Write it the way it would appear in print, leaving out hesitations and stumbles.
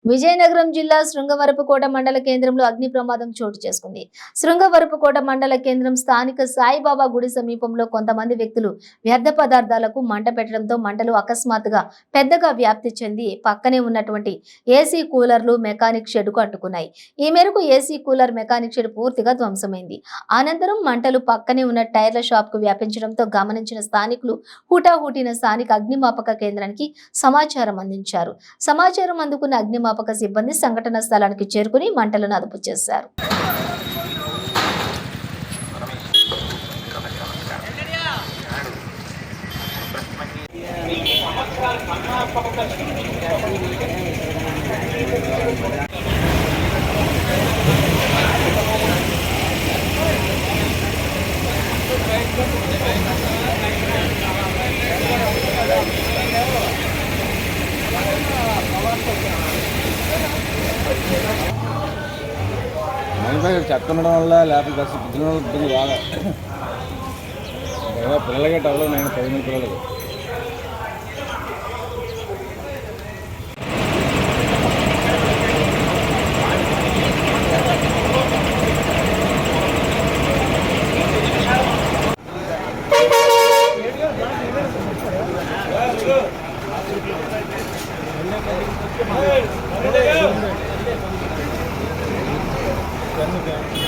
విజయనగరం జిల్లా శృంగవరపుకోట మండల కేంద్రంలో అగ్ని ప్రమాదం చోటు చేసుకుంది. శృంగవరపుకోట మండల కేంద్రం స్థానిక సాయిబాబా గుడి సమీపంలో కొంతమంది వ్యక్తులు వ్యర్థ పదార్థాలకు మంట పెట్టడంతో మంటలు అకస్మాత్తుగా పెద్దగా వ్యాప్తి చెంది పక్కనే ఉన్నటువంటి ఏసీ కూలర్లు మెకానిక్ షెడ్కు అంటుకున్నాయి. ఈ మేరకు ఏసీ కూలర్ మెకానిక్ షెడ్ పూర్తిగా ధ్వంసమైంది. అనంతరం మంటలు పక్కనే ఉన్న టైర్ల షాప్ కు వ్యాపించడంతో గమనించిన స్థానికులు హుటాహుటిన స్థానిక అగ్నిమాపక కేంద్రానికి సమాచారం అందించారు. సమాచారం అందుకున్న అగ్నిమాపక సిబ్బంది సంఘటన స్థలానికి చేరుకుని మంటలను అదుపు చేశారు. చెత్త ఉండడం వల్ల లేకపోతే బస్సు పిల్లలు ఇబ్బంది బాగా పిల్లలకే టవలో నేను 10 మంది పిల్లలకు Hey!